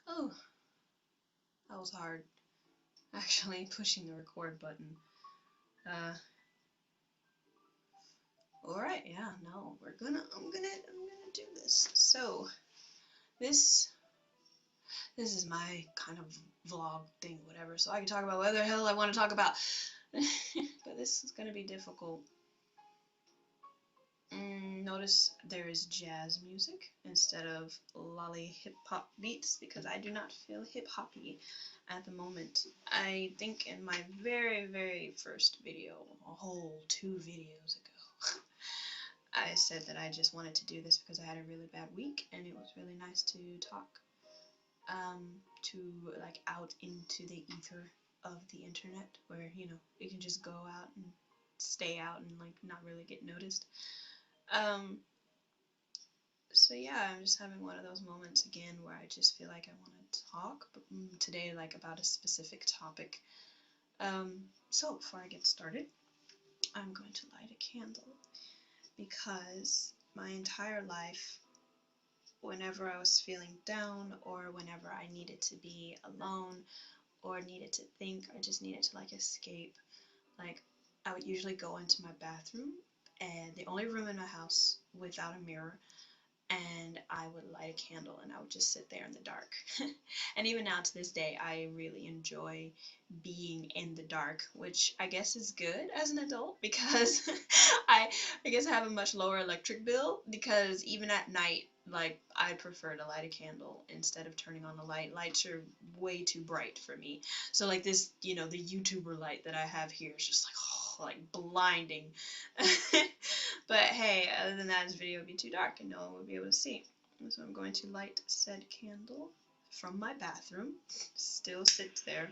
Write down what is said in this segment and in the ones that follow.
Oh, that was hard. Actually, pushing the record button. Uh, alright, yeah, no, I'm gonna do this. So, this, this is my kind of vlog thing, whatever, so I can talk about whatever the hell I want to talk about. But this is gonna be difficult. Notice there is jazz music instead of lolly hip-hop beats because I do not feel hip-hoppy at the moment. I think in my very, very first video, a whole 2 videos ago, I said that I just wanted to do this because I had a really bad week and it was really nice to talk to like out into the ether of the internet where, you know, you can just go out and stay out and like not really get noticed. Um, so yeah, I'm just having one of those moments again where I just feel like I want to talk, but today like about a specific topic. So before I get started, I'm going to light a candle because my entire life, whenever I was feeling down or whenever I needed to be alone or needed to think or just needed to like escape, like I would usually go into my bathroom, and the only room in my house without a mirror, and I would light a candle and I would just sit there in the dark. And even now to this day, I really enjoy being in the dark, which I guess is good as an adult because I I guess I have a much lower electric bill because even at night, like I prefer to light a candle instead of turning on the light. Lights are way too bright for me. So like this, you know, the YouTuber light that I have here is just like like blinding. But hey, other than that, this video would be too dark and no one would be able to see. So I'm going to light said candle from my bathroom. Still sits there.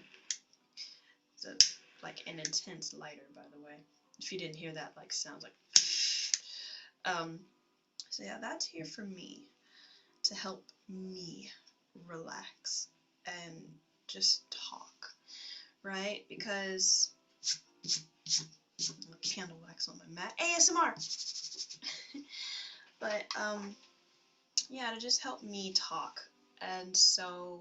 It's like an intense lighter, by the way. If you didn't hear that, like sounds like. So yeah, that's here for me to help me relax and just talk, right? Because candle wax on my mat. ASMR. But yeah, to just help me talk. And so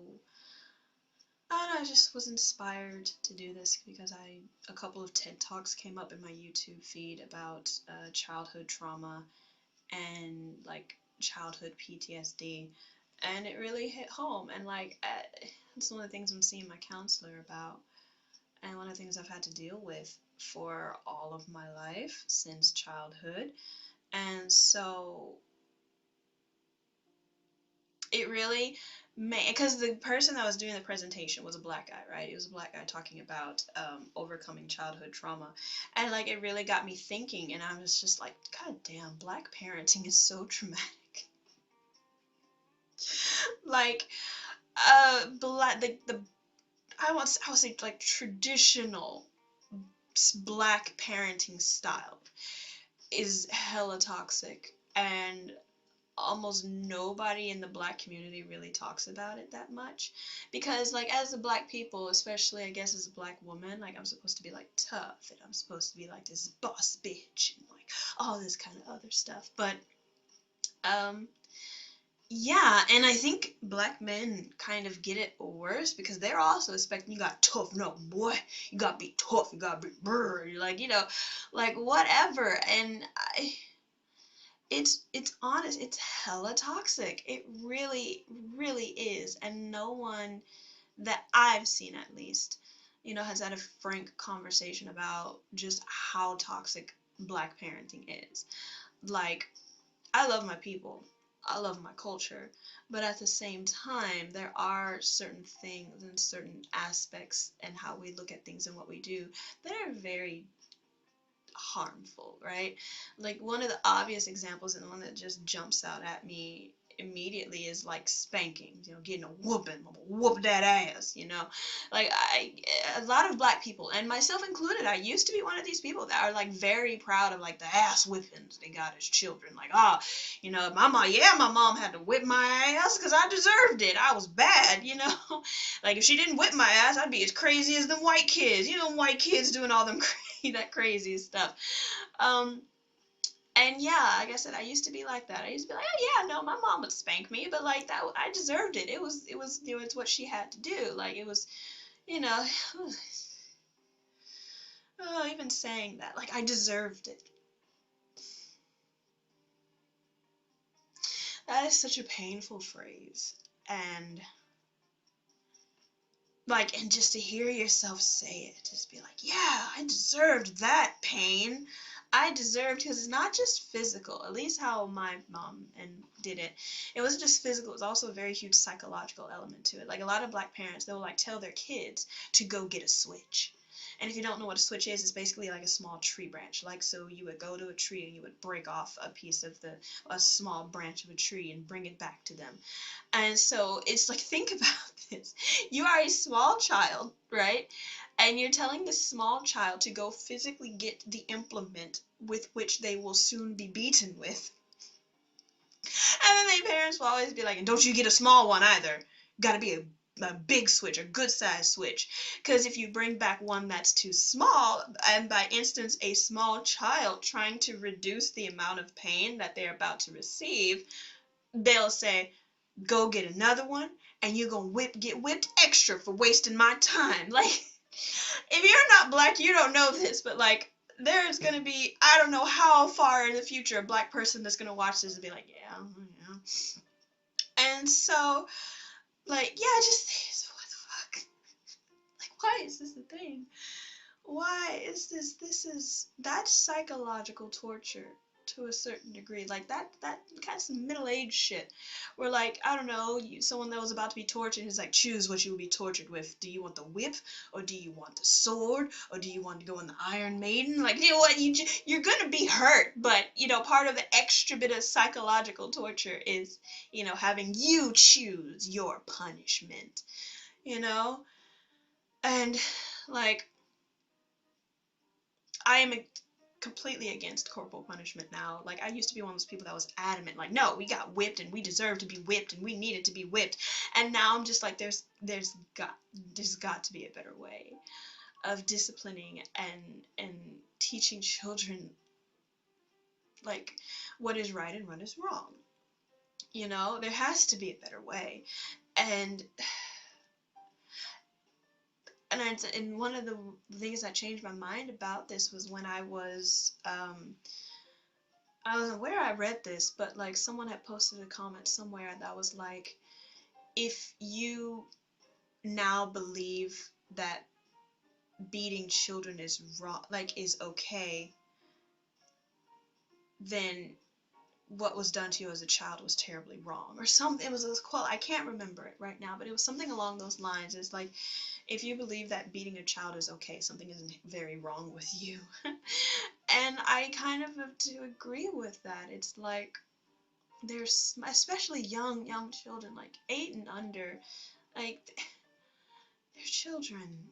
I don't know, I just was inspired to do this because a couple of TED Talks came up in my YouTube feed about childhood trauma and like childhood PTSD, and it really hit home. And like it's one of the things I'm seeing my counselor about, and one of the things I've had to deal with for all of my life since childhood. And so it really because the person that was doing the presentation was a black guy, right? He was a black guy talking about overcoming childhood trauma, and like it really got me thinking, and I was just like, God damn, black parenting is so traumatic. Like, black the I would say like traditional black parenting style is hella toxic, and almost nobody in the black community really talks about it that much because like as a black people, especially I guess as a black woman, like I'm supposed to be like tough and I'm supposed to be like this boss bitch and like all this kind of other stuff. But um yeah, and I think black men kind of get it worse because they're also expecting you got tough, no boy, you gotta be tough, you gotta be brr, like, you know, like whatever. And it's honest, it's hella toxic. It really, really is. And no one that I've seen at least, you know, has had a frank conversation about just how toxic black parenting is. Like, I love my people. I love my culture, but at the same time, there are certain things and certain aspects and how we look at things and what we do that are very harmful, right? Like one of the obvious examples and the one that just jumps out at me immediately is like spanking, you know, getting a whooping, I'm gonna whoop that ass, you know. Like a lot of black people, and myself included, I used to be one of these people that are like very proud of like the ass whippings they got as children. Like, you know, my mom had to whip my ass because I deserved it. I was bad, you know. Like if she didn't whip my ass, I'd be as crazy as them white kids. You know, white kids doing all them that crazy stuff. Um, And yeah, like I said, I used to be like that. I used to be like, oh yeah, no, my mom would spank me, but like that, I deserved it. It was what she had to do. Like it was, you know, oh, even saying that, like I deserved it. That is such a painful phrase, and like, and just to hear yourself say it, just be like, yeah, I deserved that pain. I deserved, because it's not just physical, at least how my mom and did it. It wasn't just physical, it was also a very huge psychological element to it. Like a lot of black parents, they'll like tell their kids to go get a switch. And if you don't know what a switch is, it's basically like a small tree branch. Like, so you would go to a tree and you would break off a small branch of a tree and bring it back to them. And so it's like, think about this. You are a small child, right? And you're telling this small child to go physically get the implement with which they will soon be beaten with. And then their parents will always be like, and don't you get a small one either. Gotta be a big switch, a good size switch. Because if you bring back one that's too small, and by instance a small child trying to reduce the amount of pain that they're about to receive, they'll say, go get another one, and you're gonna get whipped extra for wasting my time. Like, if you're not black, you don't know this, but like, there's gonna be, I don't know how far in the future, a black person that's gonna watch this and be like, yeah, yeah. And so, like, yeah, just what the fuck? Like, why is this a thing? Why is that's psychological torture to a certain degree. Like that kind of middle-aged shit where, like, I don't know, someone that was about to be tortured is like, choose what you will be tortured with. Do you want the whip, or do you want the sword, or do you want to go in the Iron Maiden? Like, you know what, you're gonna be hurt, but part of the extra bit of psychological torture is, having you choose your punishment, you know. And like, I am completely against corporal punishment now. Like, I used to be one of those people that was adamant, like, no, we got whipped and we deserve to be whipped and we needed to be whipped. And now I'm just like, there's got to be a better way of disciplining and teaching children, like, what is right and what is wrong. There has to be a better way. And and one of the things that changed my mind about this was when I don't know where I read this, but like someone had posted a comment somewhere that was like, if you now believe that beating children is wrong, like is okay, then what was done to you as a child was terribly wrong, or something. It was a quote, I can't remember it right now, but it was something along those lines. It's like, if you believe that beating a child is okay, something isn't very wrong with you. And I kind of have to agree with that. It's like, there's, especially young children, like 8 and under, like, they're children,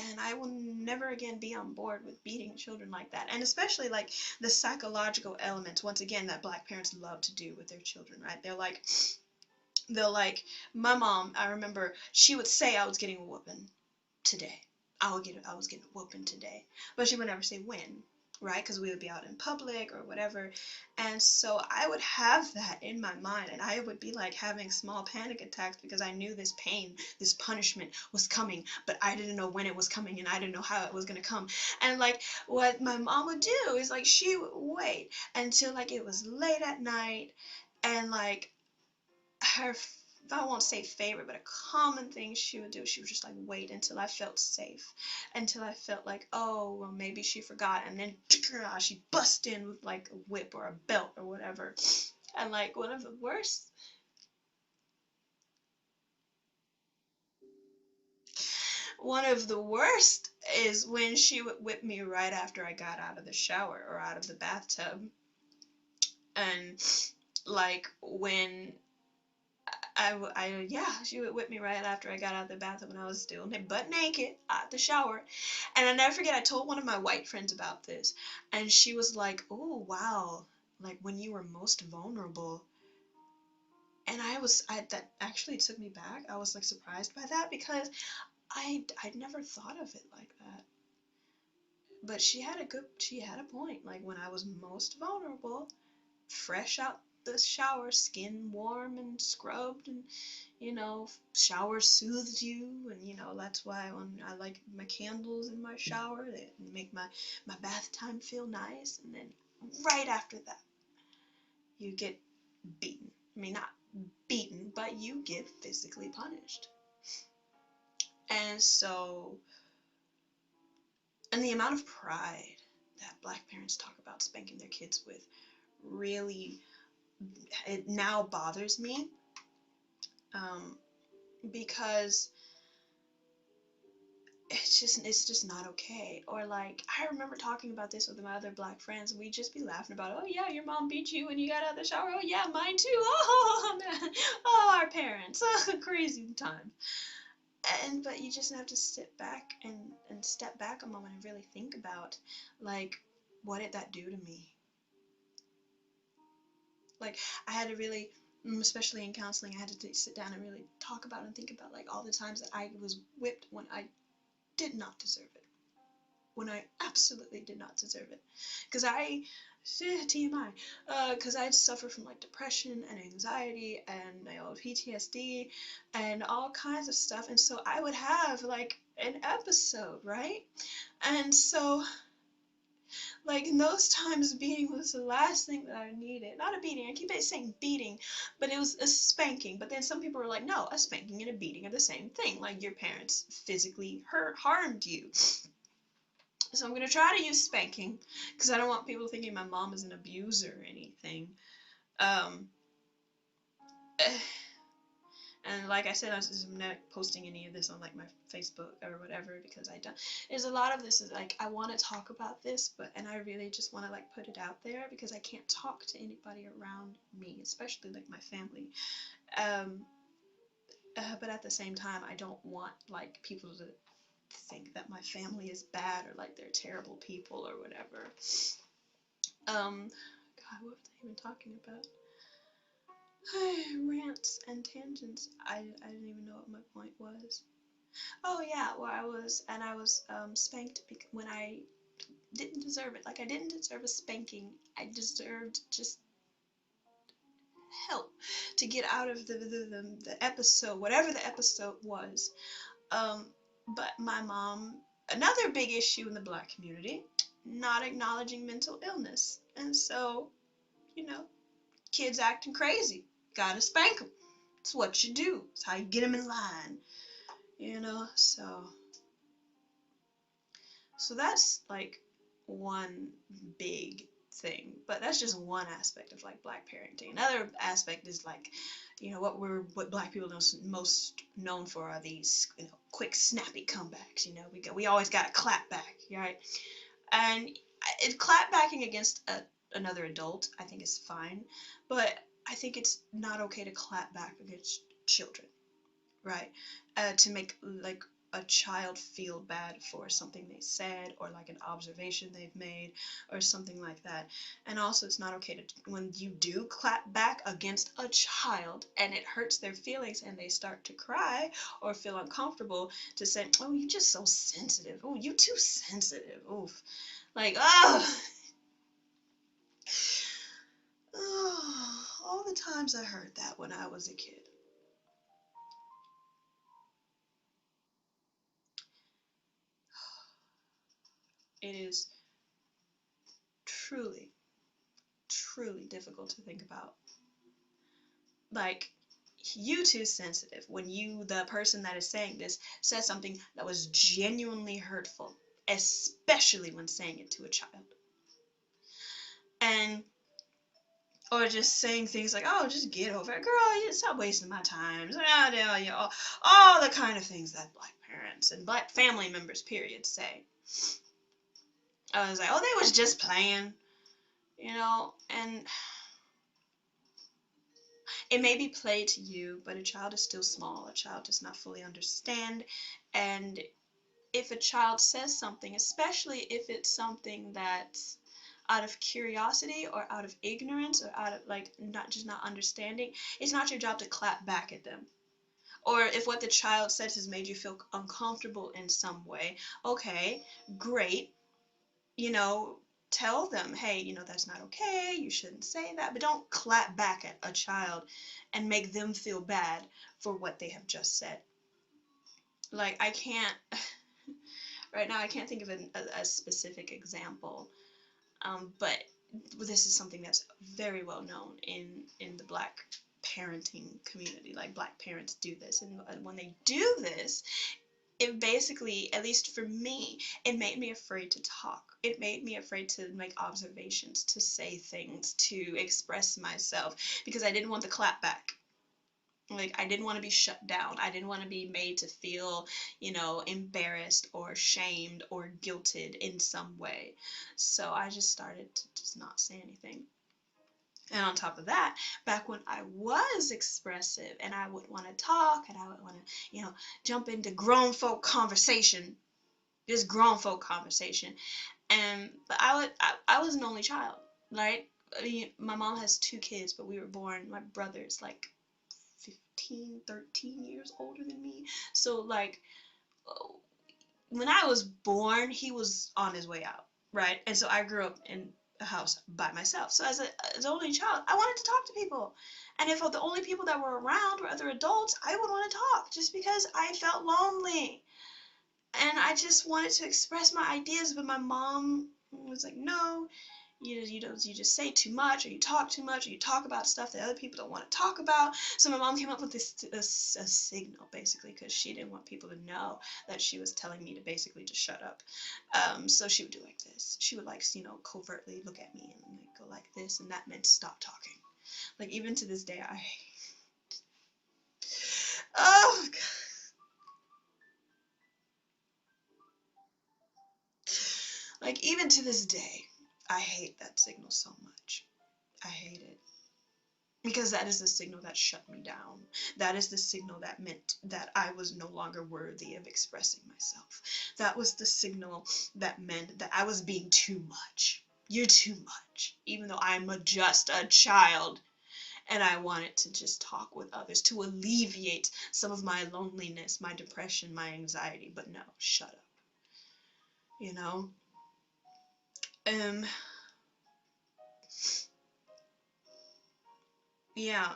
and I will never again be on board with beating children like that. And especially like the psychological elements, once again, that black parents love to do with their children, right? They'll like, my mom, I remember, she would say I was getting a whooping today. I was getting a whooping today, but she would never say when, right? Because we would be out in public or whatever. And so I would have that in my mind, and I would be like having small panic attacks because I knew this pain, this punishment was coming, but I didn't know when it was coming, and I didn't know how it was going to come. And like, what my mom would do is like, she would wait until like it was late at night, and like, her, I won't say favorite, but a common thing she would do, she would just like wait until I felt safe, until I felt like, oh, well, maybe she forgot, and then she bust in with like a whip or a belt or whatever. And like, one of the worst is when she would whip me right after I got out of the shower or out of the bathtub. And like, when yeah, she would whip me right after I got out of the bathroom when I was still butt naked at the shower. And I never forget, I told one of my white friends about this, and she was like, oh, wow, like when you were most vulnerable. And that actually took me back. I was like surprised by that, because I'd never thought of it like that. But she had a point. Like when I was most vulnerable, fresh out the shower, skin warm and scrubbed, and shower soothes you, and that's why when I like my candles in my shower, they make my bath time feel nice. And then right after that, you get beaten. I mean, not beaten, but you get physically punished. And so, and the amount of pride that Black parents talk about spanking their kids with really, it now bothers me, because it's just not okay. Or like, I remember talking about this with my other Black friends, and we'd just be laughing about, oh yeah, your mom beat you when you got out of the shower. Oh yeah, mine too. Oh man, oh our parents, crazy time. But you just have to sit back and step back a moment and really think about, like, what did that do to me? Like, I had to really, especially in counseling, I had to sit down and really talk about and think about, like, all the times that I was whipped when I did not deserve it. When I absolutely did not deserve it. Because TMI, because I'd suffer from like depression and anxiety and PTSD and all kinds of stuff, and so I would have like an episode, right? And so, like, in those times, beating was the last thing that I needed. Not a beating, I keep saying beating, but it was a spanking. But then some people were like, no, a spanking and a beating are the same thing. Like, your parents physically harmed you. So I'm going to try to use spanking, because I don't want people thinking my mom is an abuser or anything. Um, and like I said, I'm not posting any of this on like my Facebook or whatever, because I don't. There's a lot of this is like, I want to talk about this, and I really just want to like put it out there, because I can't talk to anybody around me, especially like my family. But at the same time, I don't want like people to think that my family is bad or like they're terrible people or whatever. God, what was I even talking about? Rants and tangents. I didn't even know what my point was. Oh yeah, where I was spanked when I didn't deserve it. Like, I didn't deserve a spanking. I deserved just help to get out of the episode, whatever the episode was. But my mom, another big issue in the Black community, not acknowledging mental illness. And so, kids acting crazy, gotta spank them. It's what you do. It's how you get them in line. So that's like one big thing, but that's just one aspect of like Black parenting. Another aspect is like, what Black people are most known for are these quick snappy comebacks. We always got to clap back, right? And clap backing against another adult, I think, is fine, but I think it's not okay to clap back against children, right? To make like a child feel bad for something they said, or like an observation they've made, or something like that. And also, it's not okay to, when you do clap back against a child and it hurts their feelings and they start to cry or feel uncomfortable, to say, oh, you're just so sensitive. Oh, you too sensitive. Oof. Like, oh, all the times I heard that when I was a kid. It is truly, truly difficult to think about. Like, you too sensitive when the person that is saying this, says something that was genuinely hurtful, especially when saying it to a child. Or just saying things like, oh, just get over it, girl, you stop wasting my time, all the kind of things that Black parents and Black family members, period, say. I was like, oh, they was just playing, and it may be play to you, but a child is still small. A child does not fully understand, and if a child says something, especially if it's something that's out of curiosity or out of ignorance or out of like not understanding, it's not your job to clap back at them. Or if what the child says has made you feel uncomfortable in some way, okay, great. you know, tell them, hey, that's not okay, you shouldn't say that, but don't clap back at a child and make them feel bad for what they have just said. Like, I can't, right now, I can't think of a specific example, but this is something that's very well known in the Black parenting community. Like, Black parents do this, and when they do this, it basically, at least for me, it made me afraid to talk. It made me afraid to make observations, to say things, to express myself, because I didn't want the clap back. Like, I didn't want to be shut down. I didn't want to be made to feel, embarrassed or shamed or guilted in some way. So I just started to just not say anything. And on top of that, back when I was expressive and I would want to talk and I would want to, jump into grown folk conversation, just grown folk conversation. But I was an only child, right? I mean, my mom has 2 kids, but we were born, my brother's like 15, 13 years older than me. So like, when I was born, he was on his way out, right? And so I grew up in a house by myself. So as an only child, I wanted to talk to people. And if the only people that were around were other adults, I would want to talk just because I felt lonely. And I just wanted to express my ideas, but my mom was like, no, you just say too much, or you talk too much, or you talk about stuff that other people don't want to talk about. So my mom came up with a signal, basically, because she didn't want people to know that she was telling me to basically just shut up. So she would do like this. She would covertly look at me and go like this, and that meant stop talking. Like, even to this day, oh God. Like, even to this day, I hate that signal so much. I hate it. Because that is the signal that shut me down. That is the signal that meant that I was no longer worthy of expressing myself. That was the signal that meant that I was being too much. You're too much. Even though I'm just a child. And I wanted to just talk with others to alleviate some of my loneliness, my depression, my anxiety. But no, shut up. You know? Yeah.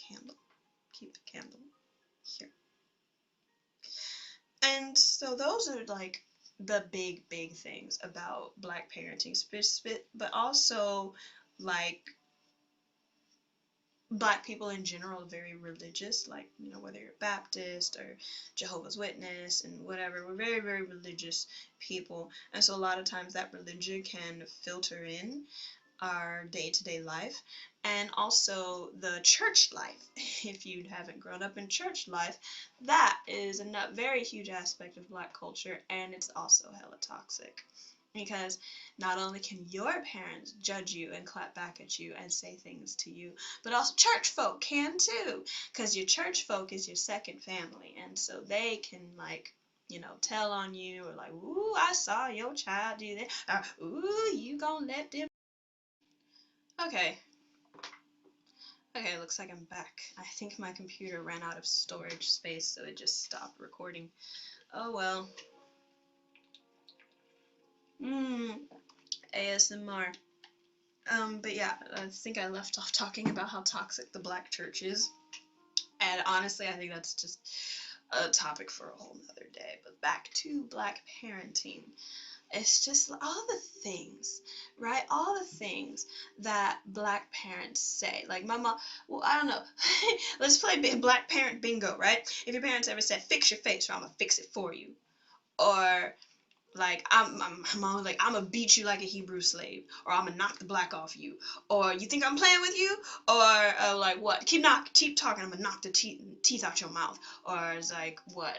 Candle. Keep the candle here. And so those are like the big things about Black parenting, but also like Black people in general are very religious, like, whether you're Baptist or Jehovah's Witness and whatever, we're very religious people. And so a lot of times that religion can filter in our day-to-day life, and also the church life. If you haven't grown up in church life, that is a very huge aspect of Black culture, and it's also hella toxic. Because not only can your parents judge you and clap back at you and say things to you, but also church folk can too. Because your church folk is your second family, and so they can tell on you, or like, ooh, I saw your child do that, or ooh, you gonna let them. Okay. Okay, looks like I'm back. I think my computer ran out of storage space, so it just stopped recording. Oh well. ASMR. But yeah, I think I left off talking about how toxic the Black church is. And honestly, I think that's just a topic for a whole nother day. But back to Black parenting. It's just all the things, right? All the things that Black parents say. Like my mom, well, I don't know. Let's play Black parent bingo, right? If your parents ever said, fix your face or I'm gonna fix it for you. Or like, mom, like, I'm gonna beat you like a Hebrew slave. Or I'm gonna knock the black off you. Or you think I'm playing with you? Or like what? Keep talking, I'm gonna knock the teeth out your mouth. Or it's like, what?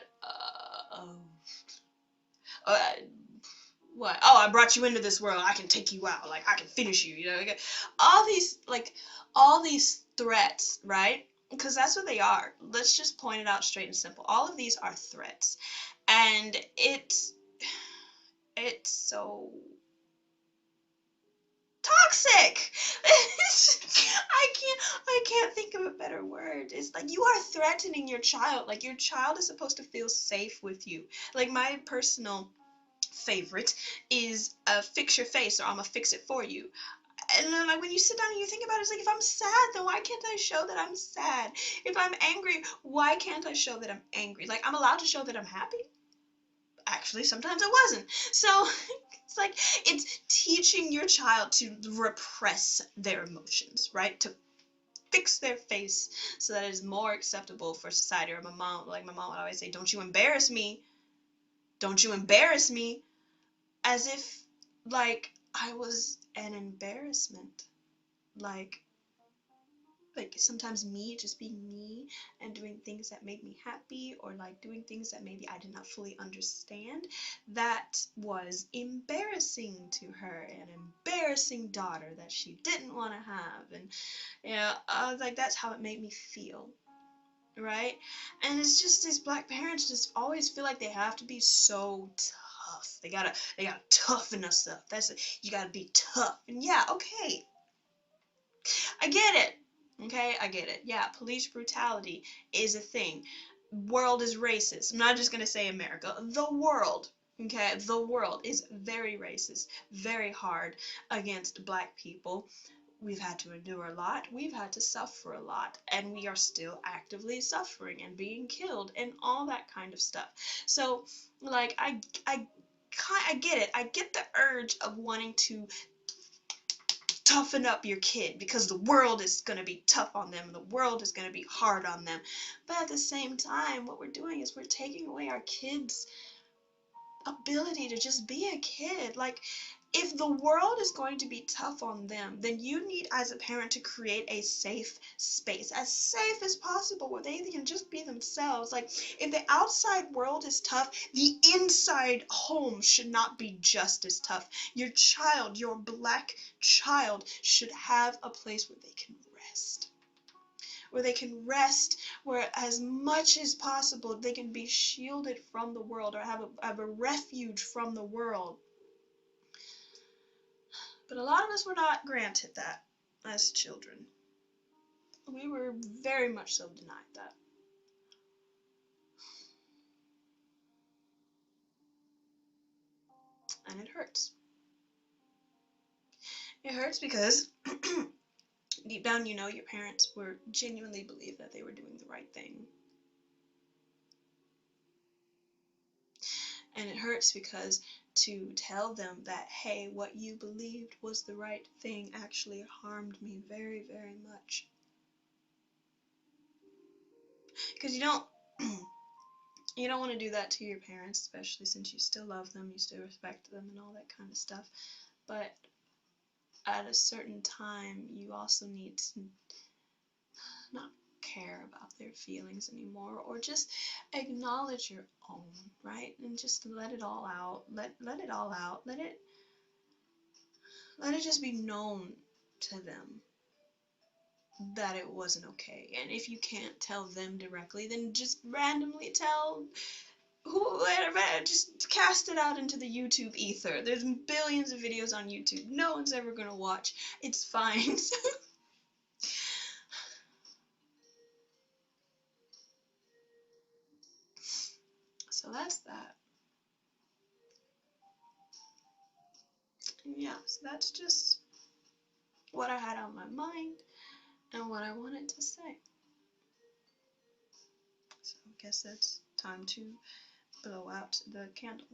What? Oh, I brought you into this world. I can take you out. Like, I can finish you. Like, all these threats, right? Because that's what they are. Let's just point it out straight and simple. All of these are threats, and it's so toxic. I can't think of a better word. It's like you are threatening your child. Like your child is supposed to feel safe with you. Like my personal favorite is fix your face or I'm gonna fix it for you. And then like when you sit down and you think about it, it's like if I'm sad, then why can't I show that I'm sad? If I'm angry, why can't I show that I'm angry? Like I'm allowed to show that I'm happy. Actually, sometimes I wasn't. So it's like it's teaching your child to repress their emotions, right? To fix their face so that it is more acceptable for society. Or my mom would always say, "Don't you embarrass me. Don't you embarrass me." As if like I was an embarrassment. Like sometimes me just being me and doing things that made me happy or like doing things that maybe I did not fully understand, that was embarrassing to her, an embarrassing daughter that she didn't want to have. And like that's how it made me feel, right? And it's just these black parents just always feel like they have to be so tough. They gotta toughen us up. You gotta be tough. And yeah, okay, I get it. Okay, I get it. Yeah, police brutality is a thing. World is racist. I'm not just gonna say America. The world. Okay, the world is very racist, very hard against black people. We've had to endure a lot. We've had to suffer a lot, and we are still actively suffering and being killed and all that kind of stuff. So, like, I get it. I get the urge of wanting to toughen up your kid because the world is going to be tough on them, the world is going to be hard on them. But at the same time, what we're doing is we're taking away our kids' ability to just be a kid. Like, if the world is going to be tough on them, then you need as a parent to create a safe space, as safe as possible, where they can just be themselves. Like, if the outside world is tough, the inside home should not be just as tough. Your child, your black child, should have a place where they can rest. Where they can rest, where as much as possible they can be shielded from the world or have a refuge from the world. But a lot of us were not granted that as children. We were very much so denied that. And it hurts. It hurts because deep down you know your parents were genuinely believed that they were doing the right thing. And it hurts because to tell them that, hey, what you believed was the right thing actually harmed me very, very much. Because you don't want to do that to your parents, especially since you still love them, you still respect them and all that kind of stuff. But at a certain time, you also need to not care about their feelings anymore, or just acknowledge your own, right? And just let it all out. Let it all out. Let it just be known to them that it wasn't okay. And if you can't tell them directly, then just randomly tell whoever, just cast it out into the YouTube ether. There's billions of videos on YouTube. No one's ever gonna watch. It's fine. So that's that. And yeah, so that's just what I had on my mind and what I wanted to say. So I guess it's time to blow out the candle.